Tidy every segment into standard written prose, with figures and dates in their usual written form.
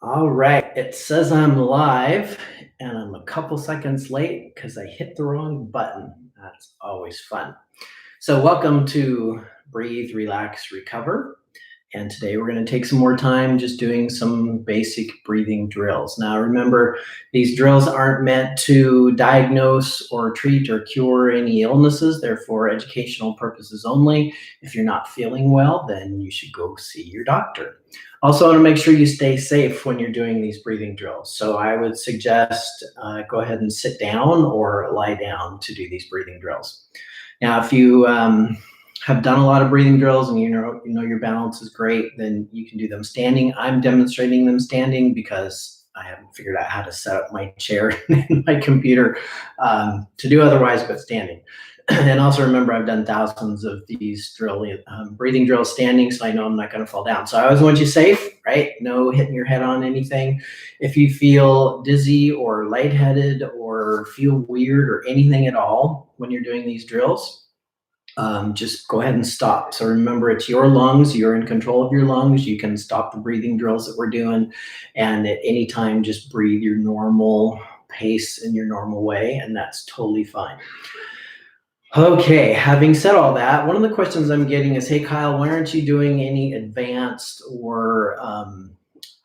All right, it says I'm live and I'm a couple seconds late because I hit the wrong button. That's always fun. So, welcome to Breathe, Relax, Recover. And today we're going to take some more time just doing some basic breathing drills. Now, remember, these drills aren't meant to diagnose or treat or cure any illnesses. They're for educational purposes only. If you're not feeling well, then you should go see your doctor. Also, want to make sure you stay safe when you're doing these breathing drills. So I would suggest go ahead and sit down or lie down to do these breathing drills. Now, if you have done a lot of breathing drills and you know your balance is great, then you can do them standing. I'm demonstrating them standing because I haven't figured out how to set up my chair and my computer to do otherwise but standing. And also remember, I've done thousands of these breathing drills standing, so I know I'm not going to fall down. So I always want you safe, right? No hitting your head on anything. If you feel dizzy or lightheaded or feel weird or anything at all when you're doing these drills, just go ahead and stop. So remember, it's your lungs. You're in control of your lungs. You can stop the breathing drills that we're doing. And at any time, just breathe your normal pace in your normal way, and that's totally fine. Okay, having said all that, one of the questions I'm getting is, hey, Kyle, why aren't you doing any advanced or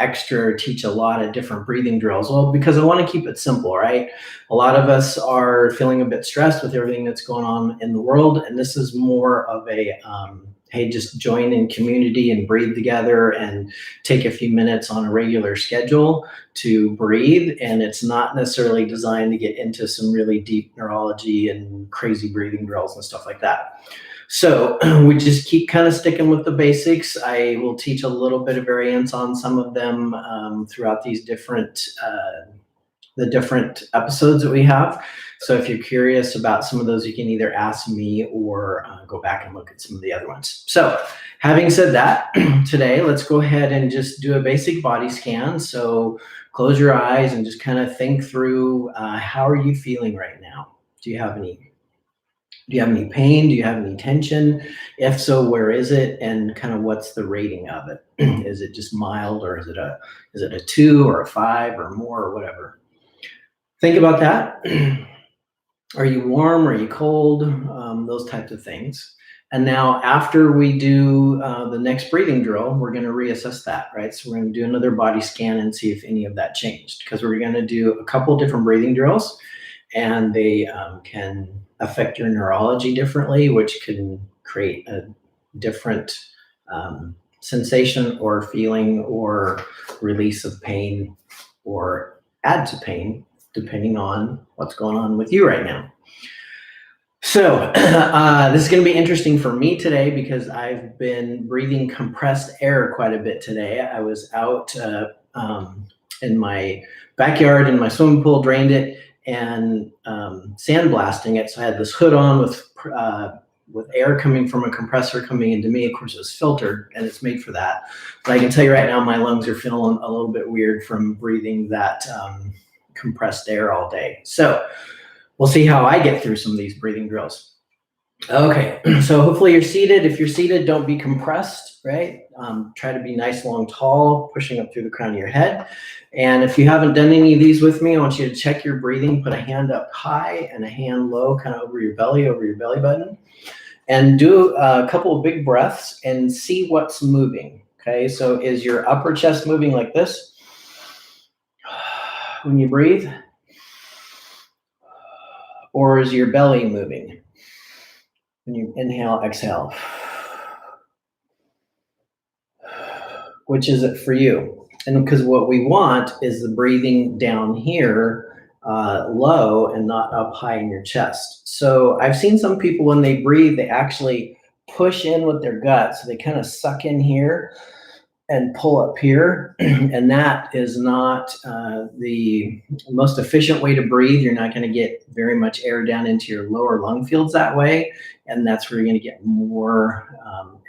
extra teach a lot of different breathing drills? Well, because I want to keep it simple, right? A lot of us are feeling a bit stressed with everything that's going on in the world, and this is more of a hey, just join in community and breathe together and take a few minutes on a regular schedule to breathe. And it's not necessarily designed to get into some really deep neurology and crazy breathing drills and stuff like that. So we just keep kind of sticking with the basics. I will teach a little bit of variance on some of them throughout these different episodes that we have. So if you're curious about some of those, you can either ask me or go back and look at some of the other ones. So having said that, today, let's go ahead and just do a basic body scan. So close your eyes and just kind of think through how are you feeling right now? Do you have any pain? Do you have any tension? If so, where is it? And kind of what's the rating of it? Is it just mild, or is it a 2 or a 5 or more or whatever? Think about that. Are you warm? Are you cold? Those types of things. And now after we do the next breathing drill, we're going to reassess that, right? So we're going to do another body scan and see if any of that changed, because we're going to do a couple different breathing drills, and they can affect your neurology differently, which can create a different sensation or feeling or release of pain or add to pain, depending on what's going on with you right now. So this is going to be interesting for me today because I've been breathing compressed air quite a bit today. I was out in my backyard in my swimming pool, drained it, and sandblasting it. So I had this hood on with air coming from a compressor coming into me. Of course, it was filtered, and it's made for that. But I can tell you right now, my lungs are feeling a little bit weird from breathing that compressed air all day. So we'll see how I get through some of these breathing drills. Okay, so hopefully you're seated. If you're seated, don't be compressed, right? Try to be nice, long, tall, pushing up through the crown of your head. And if you haven't done any of these with me, I want you to check your breathing. Put a hand up high and a hand low, kind of over your belly button. And do a couple of big breaths and see what's moving, okay? So is your upper chest moving like this when you breathe? Or is your belly moving when you inhale, exhale? Which is it for you? And because what we want is the breathing down here low and not up high in your chest. So I've seen some people when they breathe, they actually push in with their gut. So they kind of suck in here and pull up here. And that is not the most efficient way to breathe. You're not going to get very much air down into your lower lung fields that way. And that's where you're going to get more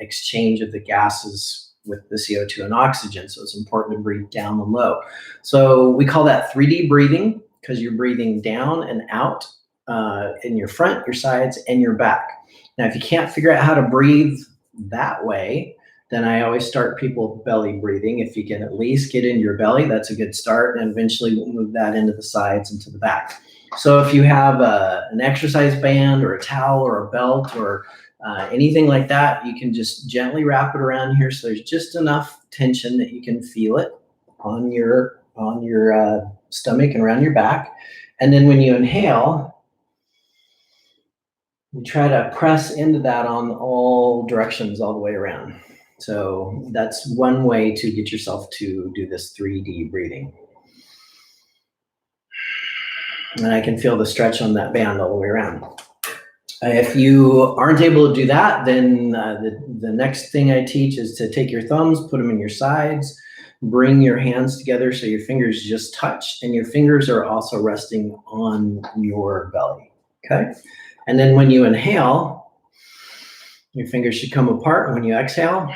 exchange of the gases with the CO2 and oxygen. So it's important to breathe down and low. So we call that 3D breathing because you're breathing down and out in your front, your sides, and your back. Now, if you can't figure out how to breathe that way, then I always start people with belly breathing. If you can at least get into your belly, that's a good start, and eventually we'll move that into the sides and to the back. So if you have an exercise band or a towel or a belt or anything like that, you can just gently wrap it around here so there's just enough tension that you can feel it on your stomach and around your back. And then when you inhale, you try to press into that on all directions all the way around. So that's one way to get yourself to do this 3D breathing. And I can feel the stretch on that band all the way around. If you aren't able to do that, then the next thing I teach is to take your thumbs, put them in your sides, bring your hands together so your fingers just touch, and your fingers are also resting on your belly, okay? And then when you inhale, your fingers should come apart, and when you exhale,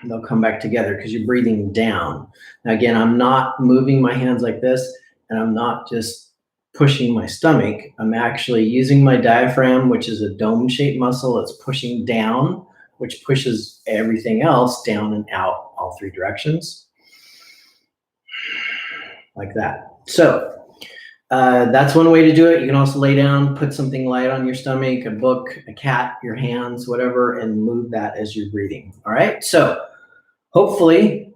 they'll come back together because you're breathing down. Now again, I'm not moving my hands like this, and I'm not just pushing my stomach. I'm actually using my diaphragm, which is a dome-shaped muscle. It's pushing down, which pushes everything else down and out all three directions, like that. So that's one way to do it. You can also lay down, put something light on your stomach, a book, a cat, your hands, whatever, and move that as you're breathing. All right, so hopefully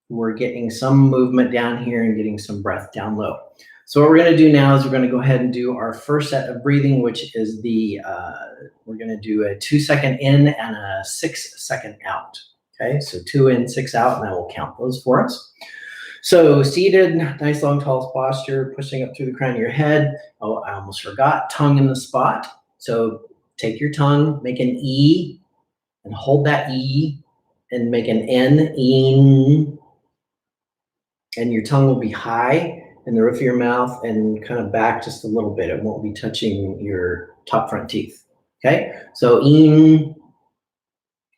we're getting some movement down here and getting some breath down low. So what we're going to do now is we're going to go ahead and do our first set of breathing, which is we're going to do a 2-second in and a 6-second out. Okay, so 2 in, 6 out, and I will count those for us. So seated, nice long tall posture, pushing up through the crown of your head. Oh, I almost forgot, tongue in the spot. So take your tongue, make an E, and hold that E, and make an N, in, and your tongue will be high in the roof of your mouth and kind of back just a little bit. It won't be touching your top front teeth, okay? So in,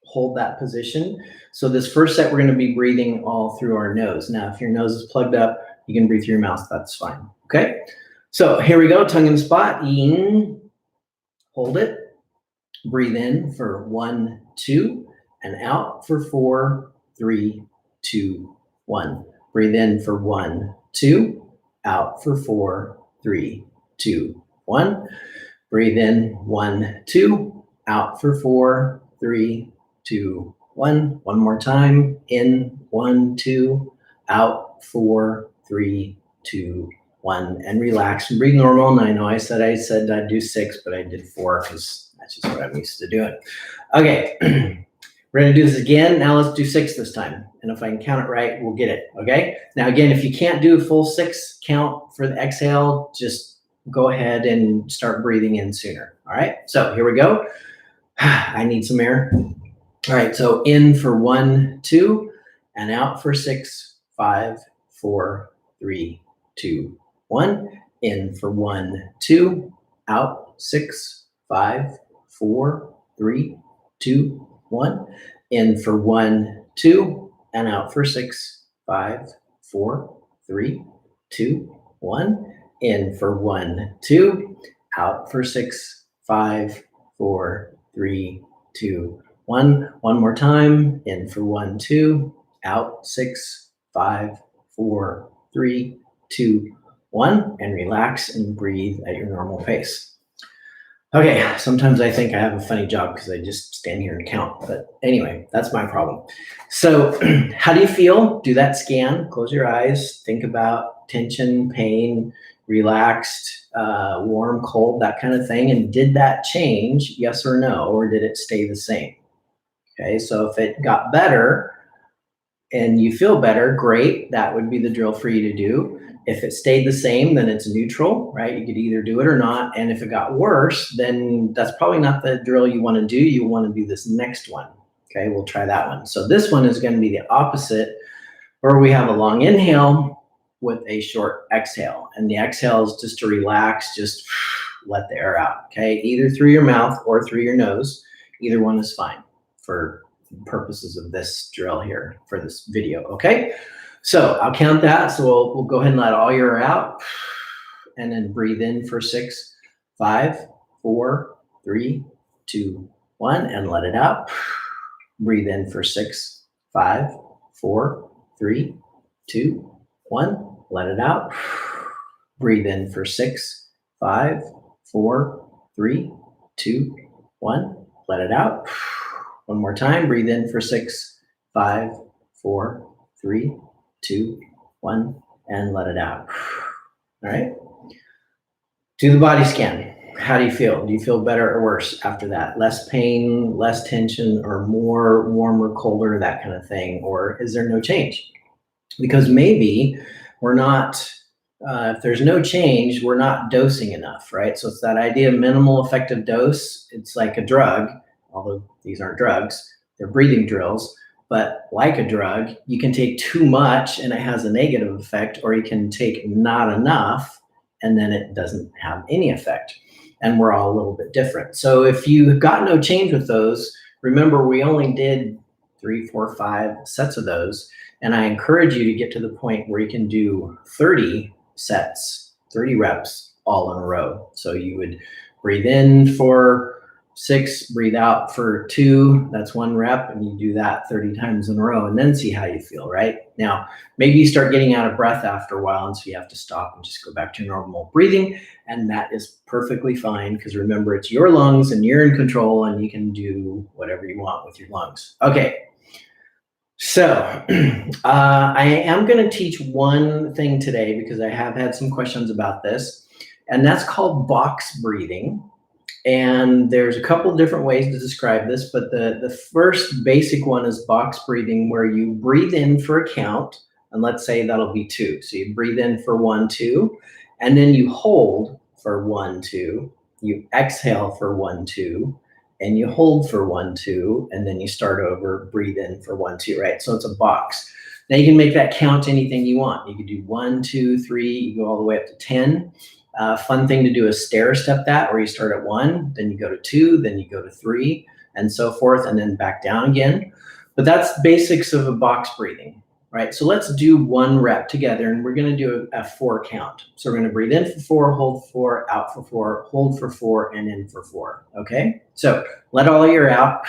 hold that position. So this first set, we're going to be breathing all through our nose. Now, if your nose is plugged up, you can breathe through your mouth. That's fine, okay? So here we go, tongue in the spot. In, hold it. Breathe in for 1, 2, and out for 4, 3, 2, 1. Breathe in for 1, 2, out for 4, 3, 2, 1. Breathe in 1, 2, out for 4, 3, 2, 1. One more time. In 1, 2, out 4, 3, 2, 1. And relax and breathe normal. And I know I said I'd do 6, but I did 4 because that's just what I'm used to doing. Okay, we're going to do this again. Now let's do 6 this time. And if I can count it right, we'll get it. Okay. Now again, if you can't do a full 6 count for the exhale, just go ahead and start breathing in sooner. All right. So here we go. I need some air. All right. So in for 1, 2, and out for 6, 5, 4, 3, 2, 1. In for 1, 2, out 6, 5, 4, 3, 2, 1. In for 1, 2, and out for 6, 5, 4, 3, 2, 1. In for 1, 2, out for 6, 5, 4, 3, 2, 1. One more time. In for 1, 2, out 6, 5, 4, 3, 2, 1. And relax and breathe at your normal pace. Okay, sometimes I think I have a funny job because I just stand here and count. But anyway, that's my problem. So how do you feel? Do that scan. Close your eyes. Think about tension, pain, relaxed, warm, cold, that kind of thing. And did that change, yes or no? Or did it stay the same? Okay, so if it got better and you feel better, great. That would be the drill for you to do. If it stayed the same, then it's neutral, right? You could either do it or not. And if it got worse, then that's probably not the drill you want to do. You want to do this next one. Okay, we'll try that one. So this one is going to be the opposite, where we have a long inhale with a short exhale. And the exhale is just to relax, just let the air out, okay? Either through your mouth or through your nose. Either one is fine for purposes of this drill here, for this video, okay? So I'll count that. So we'll go ahead and let all your air out, and then breathe in for 6, 5, 4, 3, 2, 1, and let it out. Breathe in for 6, 5, 4, 3, 2, 1. Let it out. Breathe in for 6, 5, 4, 3, 2, 1. Let it out. One more time. Breathe in for 6, 5, 4, 3, 2, 1, and let it out. All right. Do the body scan. How do you feel? Do you feel better or worse after that? Less pain, less tension, or more warmer, colder, that kind of thing? Or is there no change? Because maybe we're not, if there's no change, we're not dosing enough, right? So it's that idea of minimal effective dose. It's like a drug, although these aren't drugs, they're breathing drills. But like a drug, you can take too much and it has a negative effect, or you can take not enough and then it doesn't have any effect. And we're all a little bit different. So if you got no change with those, remember we only did 3, 4, 5 sets of those. And I encourage you to get to the point where you can do 30 sets, 30 reps all in a row. So you would breathe in for 6, breathe out for 2, that's 1 rep, and you do that 30 times in a row and then see how you feel, right? Now, maybe you start getting out of breath after a while, and so you have to stop and just go back to normal breathing, and that is perfectly fine, because remember, it's your lungs and you're in control and you can do whatever you want with your lungs. Okay. So I am going to teach one thing today because I have had some questions about this, and that's called box breathing. And there's a couple of different ways to describe this, but the first basic one is box breathing, where you breathe in for a count, and let's say that'll be 2. So you breathe in for 1, 2, and then you hold for 1, 2, you exhale for 1, 2, and you hold for 1, 2, and then you start over, breathe in for 1, 2, right? So it's a box. Now you can make that count anything you want. You can do 1, 2, 3, you go all the way up to 10. Fun thing to do is stair step that, where you start at 1, then you go to 2, then you go to 3, and so forth, and then back down again. But that's basics of a box breathing, right? So let's do 1 rep together, and we're going to do a 4 count. So we're going to breathe in for 4, hold 4, out for 4, hold for 4, and in for 4. Okay? So let all your out.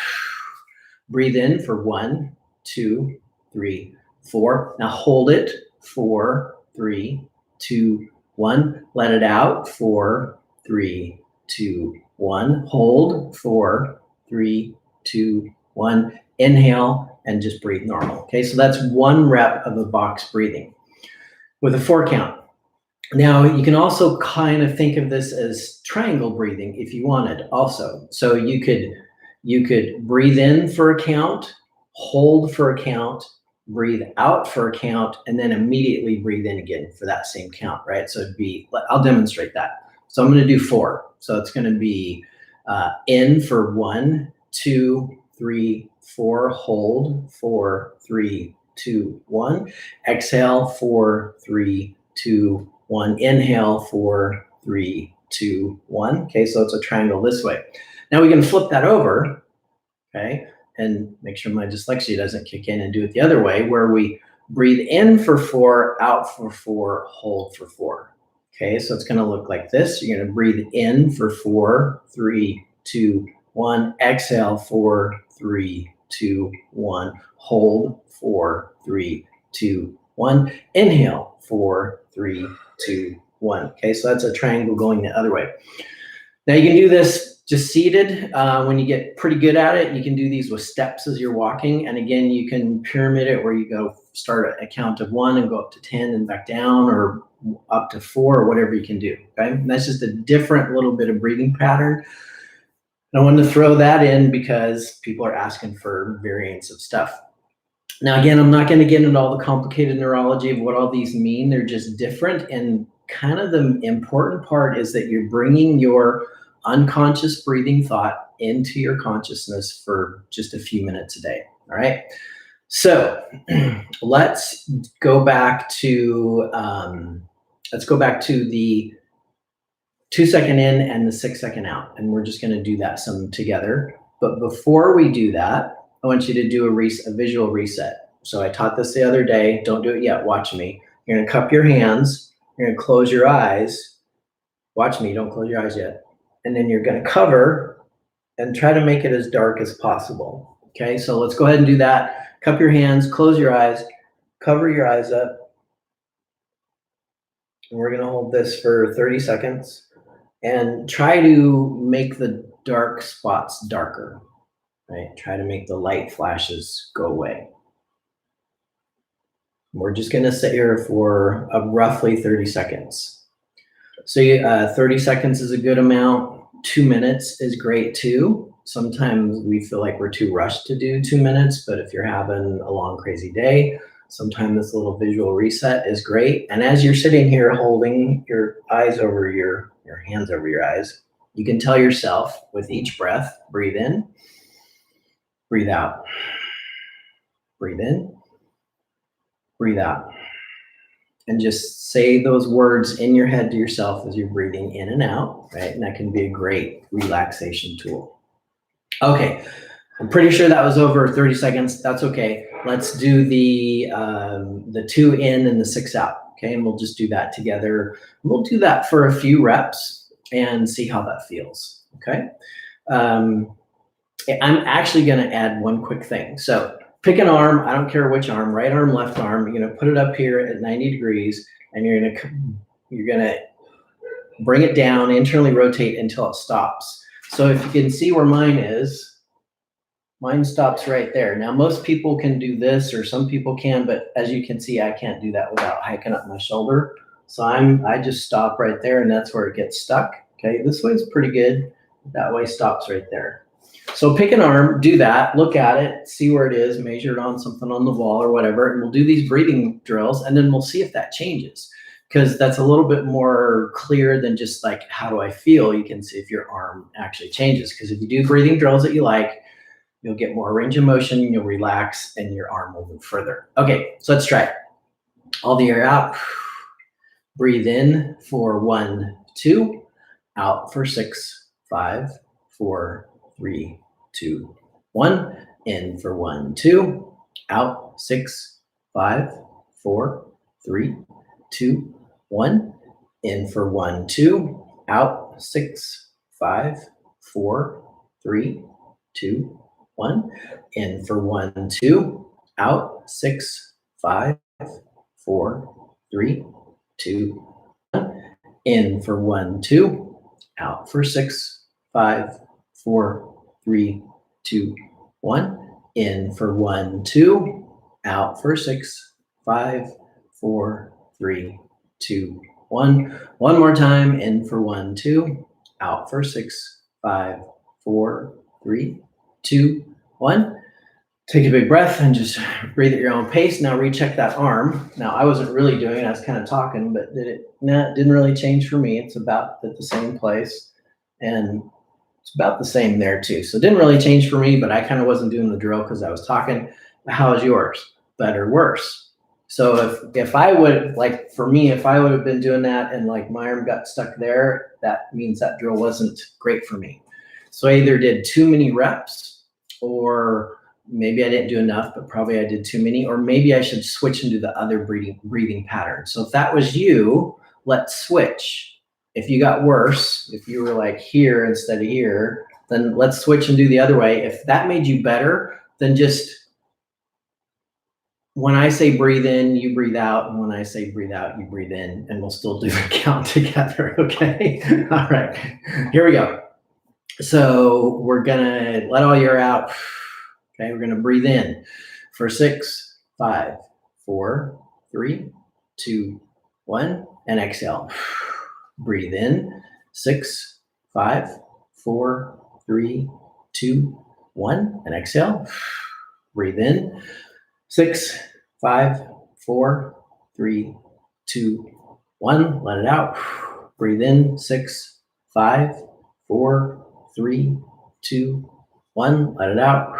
Breathe in for 1, 2, 3, 4. Now hold it. 4, 3, 2, 1. Let it out. 4, 3, 2, 1. Hold. 4, 3, 2, 1. Inhale and just breathe normal. Okay, so that's 1 rep of a box breathing with a 4 count. Now you can also kind of think of this as triangle breathing if you wanted also. So you could breathe in for a count, hold for a count, breathe out for a count, and then immediately breathe in again for that same count, right? So I'll demonstrate that. So I'm going to do 4. So it's going to be in for 1, 2, 3, 4, hold, 4, 3, 2, 1. Exhale, 4, 3, 2, 1. Inhale, 4, 3, 2, 1. Okay, so it's a triangle this way. Now we can flip that over, okay, and make sure my dyslexia doesn't kick in and do it the other way, where we breathe in for 4, out for 4, hold for 4. Okay, so it's going to look like this. You're going to breathe in for 4, 3, 2, 1. Exhale, 4, 3, 2, 1. Hold, 4, 3, 2, 1. Inhale, 4, 3, 2, 1. Okay, so that's a triangle going the other way. Now you can do this just seated. When you get pretty good at it, you can do these with steps as you're walking. And again, you can pyramid it, where you go start at a count of 1 and go up to 10 and back down, or up to 4, or whatever you can do. Okay, and that's just a different little bit of breathing pattern. I wanted to throw that in because people are asking for variants of stuff. Now, again, I'm not going to get into all the complicated neurology of what all these mean. They're just different. And kind of the important part is that you're bringing your unconscious breathing thought into your consciousness for just a few minutes a day. All right. So let's go back to the 2-second in and the 6-second out. And we're just going to do that some together. But before we do that, I want you to do a visual reset. So I taught this the other day. Don't do it yet. Watch me. You're going to cup your hands. You're going to close your eyes. Watch me. Don't close your eyes yet. And then you're going to cover and try to make it as dark as possible. Okay, so let's go ahead and do that. Cup your hands, close your eyes, cover your eyes up. And we're gonna hold this for 30 seconds and try to make the dark spots darker, right? Try to make the light flashes go away. We're just gonna sit here for roughly 30 seconds. So 30 seconds is a good amount. 2 minutes is great too. Sometimes we feel like we're too rushed to do 2 minutes, but if you're having a long, crazy day, sometimes this little visual reset is great. And as you're sitting here holding your eyes over your hands over your eyes, you can tell yourself with each breath, breathe in, breathe out, breathe in, breathe out. And just say those words in your head to yourself as you're breathing in and out, right? And that can be a great relaxation tool. Okay, I'm pretty sure that was over 30 seconds. That's okay. Let's do the 2 in and the 6 out, okay? And we'll just do that together. We'll do that for a few reps and see how that feels, okay? I'm actually gonna add one quick thing. So pick an arm, I don't care which arm, right arm, left arm, you're gonna put it up here at 90 degrees and you're gonna bring it down, internally rotate until it stops. So if you can see where mine is, mine stops right there. Now most people can do this, or some people can, but as you can see, I can't do that without hiking up my shoulder. So I just stop right there and that's where it gets stuck. Okay, this way is pretty good. That way stops right there. So pick an arm, do that, look at it, see where it is, measure it on something on the wall or whatever, and we'll do these breathing drills, and then we'll see if that changes, because that's a little bit more clear than just like, how do I feel? You can see if your arm actually changes, because if you do breathing drills that you like, you'll get more range of motion, you'll relax, and your arm will move further. Okay, so let's try it. All the air out. Breathe in for 1, 2, out for 6, 5, 4, 3, 2, 1. In for 1, 2, out 6, 5, 4, 3, 2, 1. In for 1, 2, out 6, 5, 4, 3, 2, 1. In for 1, 2, out 6, 5, 4, 3, 2, 1. In for 1, 2, out for 6, 5, 4, 3, 2, 1. In for 1, 2, out for 6, 5, 4, 3, 2, 1. One more time. In for 1, 2, out for 6, 5, 4, 3, 2, 1. Take a big breath and just breathe at your own pace. Now recheck that arm. Now I wasn't really doing it, I was kind of talking, but it didn't really change for me. It's about at the same place, and it's about the same there too. So it didn't really change for me, but I kind of wasn't doing the drill because I was talking. How is yours? Better, worse? So if I would, like for me, if I would have been doing that and like my arm got stuck there, that means that drill wasn't great for me. So I either did too many reps, or maybe I didn't do enough, but probably I did too many, or maybe I should switch and do the other breathing pattern. So if that was you, let's switch. If you got worse, if you were like here instead of here, then let's switch and do the other way. If that made you better, then just, when I say breathe in, you breathe out. And when I say breathe out, you breathe in, and we'll still do the count together, okay? All right, here we go. So we're gonna let all your out. Okay, we're gonna breathe in for 6, 5, 4, 3, 2, 1, and exhale. Breathe in, 6, 5, 4, 3, 2, 1, and exhale. Breathe in, 6, 5, 4, 3, 2, 1. Let it out. Breathe in, 6, 5, 4, 3, 2, 1. Let it out.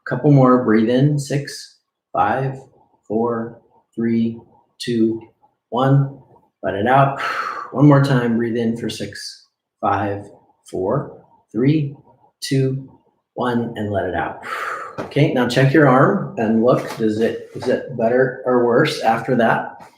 Couple more. Breathe in, 6, 5, 4, 3, 2, 1. Let it out. One more time. Breathe in for 6, 5, 4, 3, 2, 1, and let it out. Okay, now check your arm and look, is it better or worse after that?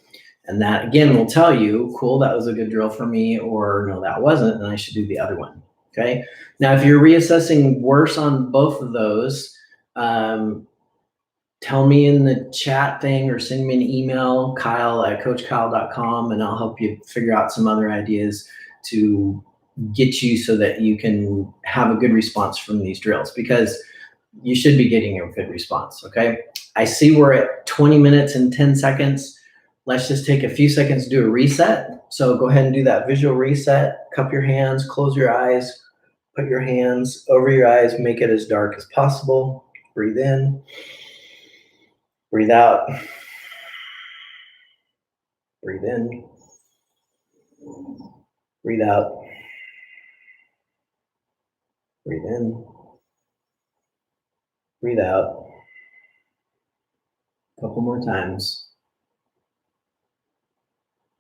And that again will tell you, cool, that was a good drill for me, or no, that wasn't, and I should do the other one. Okay, now if you're reassessing worse on both of those, Tell me in the chat thing or send me an email, kyle@coachkyle.com, and I'll help you figure out some other ideas to get you so that you can have a good response from these drills, because you should be getting a good response, okay? I see we're at 20 minutes and 10 seconds. Let's just take a few seconds to do a reset. So go ahead and do that visual reset. Cup your hands, close your eyes, put your hands over your eyes, make it as dark as possible. Breathe in. Breathe out. Breathe in. Breathe out. Breathe in. Breathe out. A couple more times.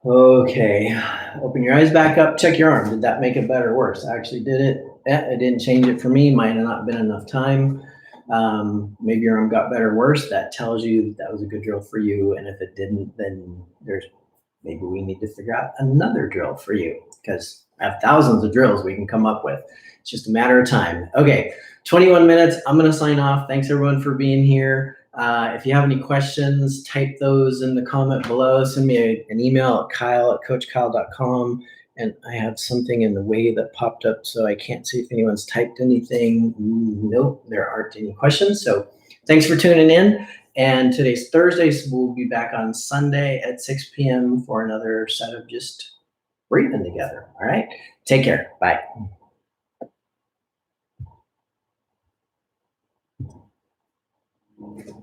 Okay. Open your eyes back up. Check your arm. Did that make it better or worse? I actually did it. It didn't change it for me. Might have not been enough time. Maybe your arm got better or worse. That tells you that was a good drill for you. And if it didn't, then maybe we need to figure out another drill for you, because I have thousands of drills we can come up with. It's just a matter of time. Okay, 21 minutes. I'm going to sign off. Thanks everyone for being here. If you have any questions, type those in the comment below. Send me an email at kyle@coachkyle.com. And I have something in the way that popped up, so I can't see if anyone's typed anything. Nope, there aren't any questions. So thanks for tuning in. And today's Thursday, so we'll be back on Sunday at 6 p.m. for another set of just breathing together. All right, take care. Bye.